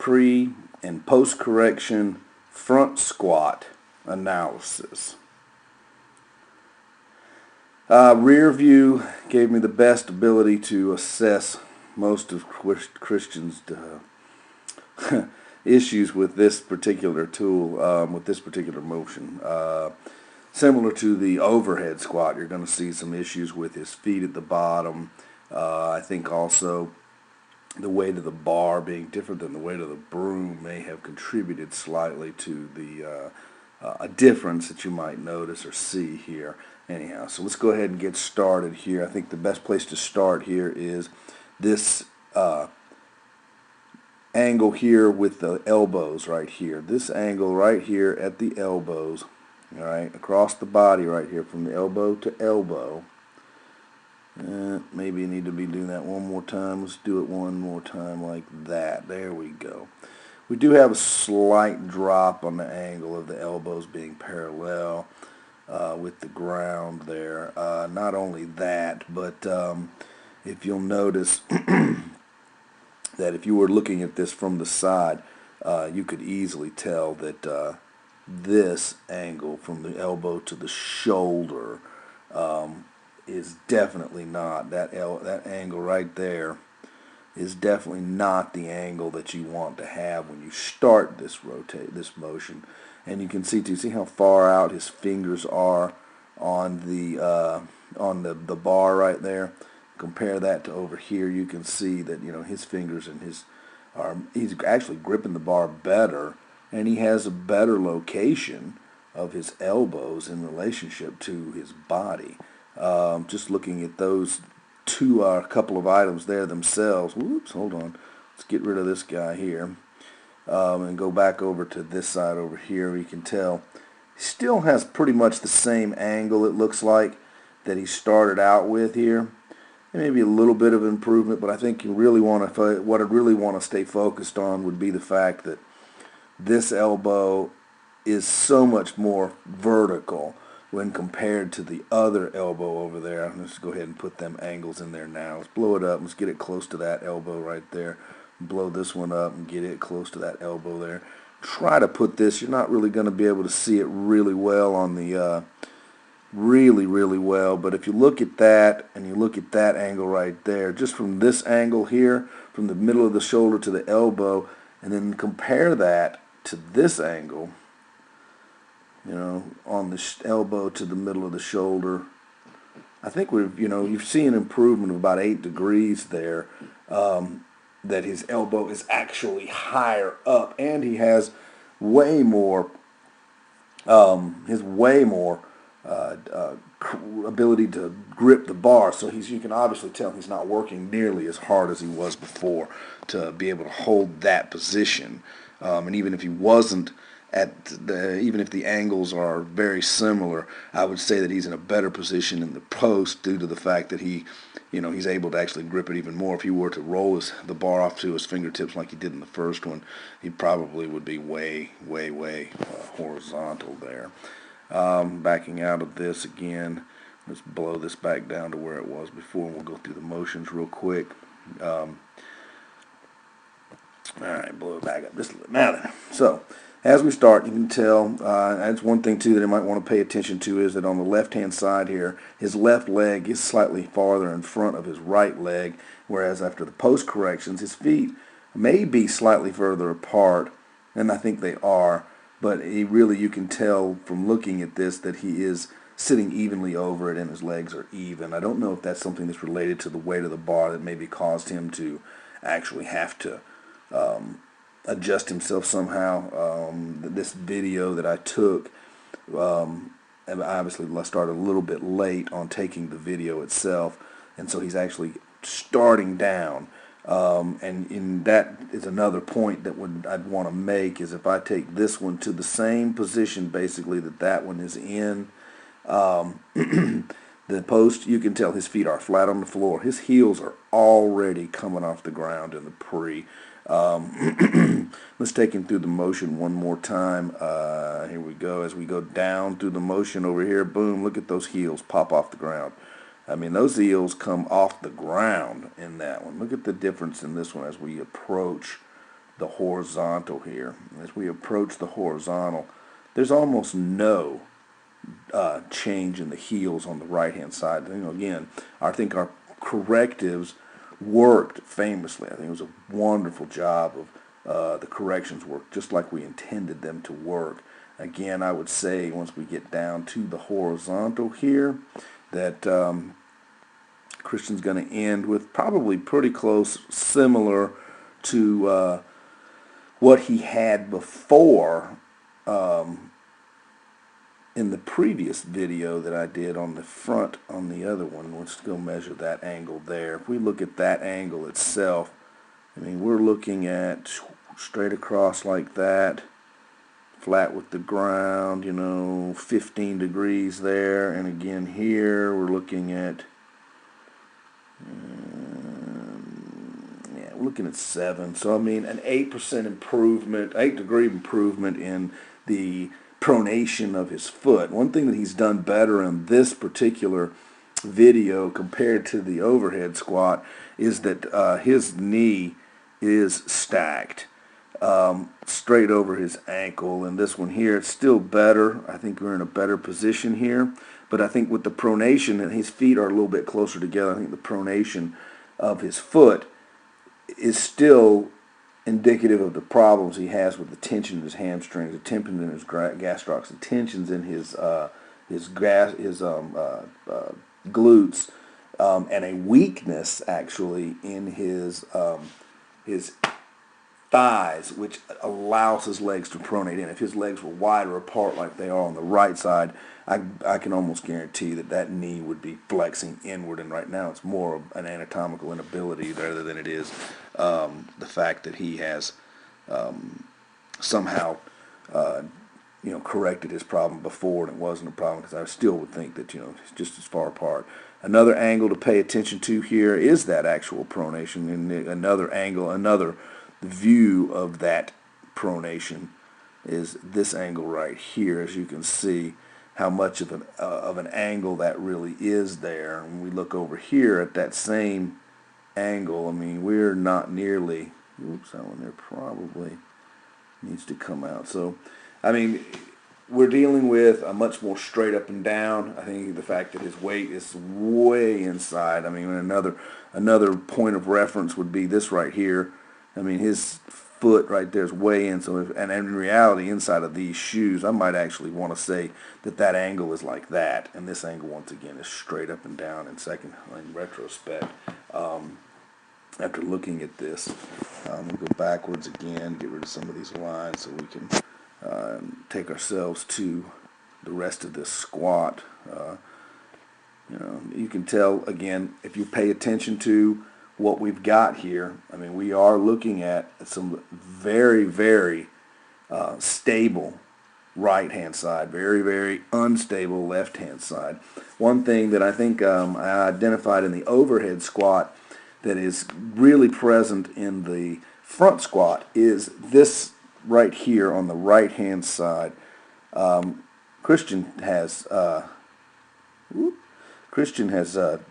pre and post correction front squat analysis. Rear view gave me the best ability to assess most of Christian's issues with this particular tool, with this particular motion. Similar to the overhead squat, you're going to see some issues with his feet at the bottom. I think also the weight of the bar being different than the weight of the broom may have contributed slightly to the a difference that you might notice or see here. Anyhow, so let's go ahead and get started here. I think the best place to start here is this angle here with the elbows right here. This angle right here at the elbows, all right, across the body right here from the elbow to elbow. Maybe you need to be doing that one more time. Let's do it one more time like that. There we go. We do have a slight drop on the angle of the elbows being parallel with the ground there. Not only that, but if you'll notice that if you were looking at this from the side, you could easily tell that this angle from the elbow to the shoulder is definitely not, that angle right there is definitely not the angle that you want to have when you start this motion. And you can see how far out his fingers are on the bar right there. Compare that to over here. You can see that, you know, his fingers and he's actually gripping the bar better, and he has a better location of his elbows in relationship to his body. Just looking at those two couple of items there themselves. Whoops, hold on. Let's get rid of this guy here and go back over to this side over here. You can tell he still has pretty much the same angle, it looks like, that he started out with here. Maybe a little bit of improvement, but I think you really want to, what I really want to stay focused on would be the fact that this elbow is so much more vertical when compared to the other elbow over there. Let's go ahead and put them angles in there now. Let's blow it up. Let's get it close to that elbow right there. Blow this one up and get it close to that elbow there. Try to put this, you're not really going to be able to see it really well on the really well, but if you look at that and you look at that angle right there, just from this angle here, from the middle of the shoulder to the elbow, and then compare that to this angle, you know, on the elbow to the middle of the shoulder, I think you've seen an improvement of about 8 degrees there, that his elbow is actually higher up, and he has way more ability to grip the bar, so you can obviously tell he's not working nearly as hard as he was before to be able to hold that position. And even if he wasn't even if the angles are very similar, I would say that he's in a better position in the post due to the fact that he's able to actually grip it even more. If he were to roll the bar off to his fingertips like he did in the first one, he probably would be way horizontal there. Backing out of this again, let's blow this back down to where it was before, and we'll go through the motions real quick. Alright, blow it back up just a little. Now then, so as we start, you can tell, that's one thing too that I might want to pay attention to, is that on the left hand side here, his left leg is slightly farther in front of his right leg, whereas after the post corrections, his feet may be slightly further apart, and I think they are. But you can tell from looking at this that he is sitting evenly over it and his legs are even. I don't know if that's something that's related to the weight of the bar that maybe caused him to actually have to adjust himself somehow. This video that I took, obviously I started a little bit late on taking the video itself, and so he's actually starting down. And that is another point that I'd want to make, is if I take this one to the same position basically that one is in, the post, you can tell his feet are flat on the floor. His heels are already coming off the ground in the pre. Let's take him through the motion one more time. Here we go. As we go down through the motion over here, boom, look at those heels pop off the ground. I mean, those heels come off the ground in that one. Look at the difference in this one as we approach the horizontal here. As we approach the horizontal, there's almost no change in the heels on the right hand side. You know, again, I think our correctives worked famously. I think it was a wonderful job of the corrections worked just like we intended them to work. Again, I would say once we get down to the horizontal here that Christian's going to end with probably pretty close, similar to what he had before in the previous video that I did on the front on the other one. Let's go measure that angle there. If we look at that angle itself, I mean, we're looking at straight across like that, flat with the ground, you know, 15 degrees there. And again here we're looking at we're looking at 7. So I mean an 8% improvement, 8-degree improvement in the pronation of his foot. One thing that he's done better in this particular video compared to the overhead squat is that his knee is stacked straight over his ankle, and this one here, it's still better. I think we're in a better position here, but I think with the pronation, and his feet are a little bit closer together, I think the pronation of his foot is still indicative of the problems he has with the tension in his hamstrings, the tension in his gastrocs, the tensions in his glutes, and a weakness actually in his thighs, which allows his legs to pronate in. If his legs were wider apart like they are on the right side, I can almost guarantee that that knee would be flexing inward, and right now it's more of an anatomical inability rather than it is the fact that he has somehow corrected his problem before and it wasn't a problem, because I still would think that it's just as far apart. Another angle to pay attention to here is that actual pronation, and another angle, another view of that pronation is this angle right here. As you can see how much of an angle that really is there. And we look over here at that same angle, I mean, we're not nearly, oops, that one there probably needs to come out. So I mean, we're dealing with a much more straight up and down. I think the fact that his weight is way inside, I mean, another point of reference would be this right here. I mean, his foot right there is way in, so and in reality, inside of these shoes, I might actually want to say that that angle is like that, and this angle once again is straight up and down in retrospect. After looking at this, we'll go backwards again, get rid of some of these lines so we can take ourselves to the rest of this squat. You can tell again if you pay attention to what we've got here. I mean, we are looking at some very, very stable right-hand side, very, very unstable left-hand side. One thing that I think I identified in the overhead squat that is really present in the front squat is this right here on the right-hand side. Christian has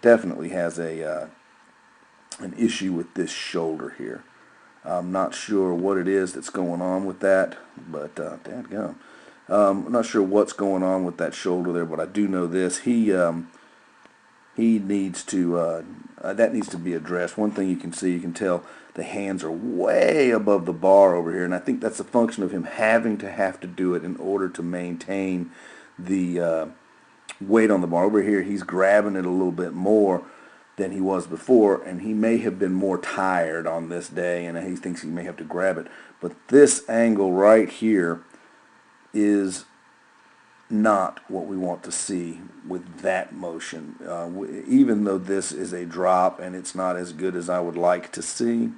definitely has an issue with this shoulder here. I'm not sure what it is that's going on with that, but dadgum. I'm not sure what's going on with that shoulder there, but I do know this. He needs to that needs to be addressed. One thing you can see, you can tell the hands are way above the bar over here, and I think that's a function of him having to do it in order to maintain the weight on the bar. Over here, he's grabbing it a little bit more than he was before, and he may have been more tired on this day, and he thinks he may have to grab it. But this angle right here is not what we want to see with that motion. Even though this is a drop and it's not as good as I would like to see,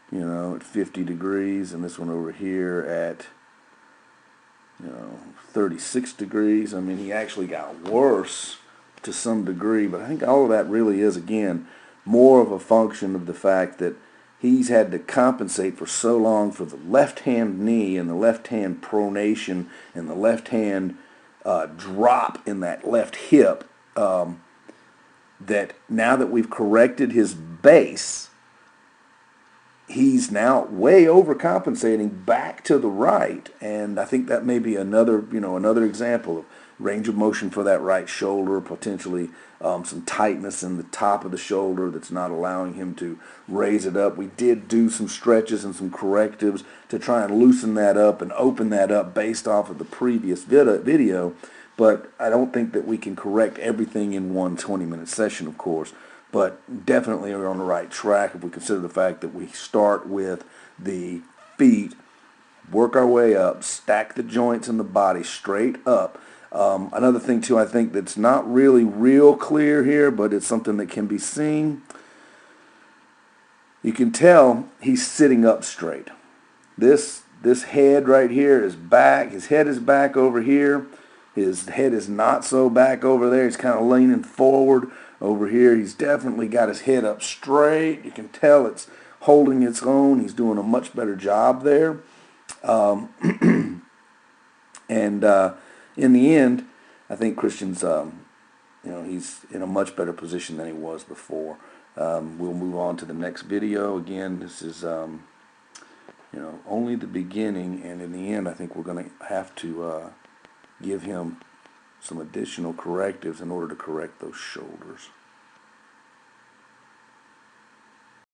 at 50 degrees, and this one over here at 36 degrees. I mean, he actually got worse to some degree, but I think all of that really is, again, more of a function of the fact that he's had to compensate for so long for the left-hand knee and the left-hand pronation and the left-hand drop in that left hip, that now that we've corrected his base, he's now way overcompensating back to the right, and I think that may be another, another example of range of motion for that right shoulder, potentially some tightness in the top of the shoulder that's not allowing him to raise it up. We did do some stretches and some correctives to try and loosen that up and open that up based off of the previous video, but I don't think that we can correct everything in one 20-minute session, of course. But definitely we're on the right track if we consider the fact that we start with the feet, work our way up, stack the joints in the body straight up. Another thing too, I think that's not really real clear here, but it's something that can be seen. You can tell he's sitting up straight. This head right here is back. His head is back over here. His head is not so back over there. He's kind of leaning forward over here. He's definitely got his head up straight. You can tell it's holding its own. He's doing a much better job there. And in the end, I think Christian's, he's in a much better position than he was before. We'll move on to the next video. Again, this is, only the beginning, and in the end, I think we're going to have to give him some additional correctives in order to correct those shoulders.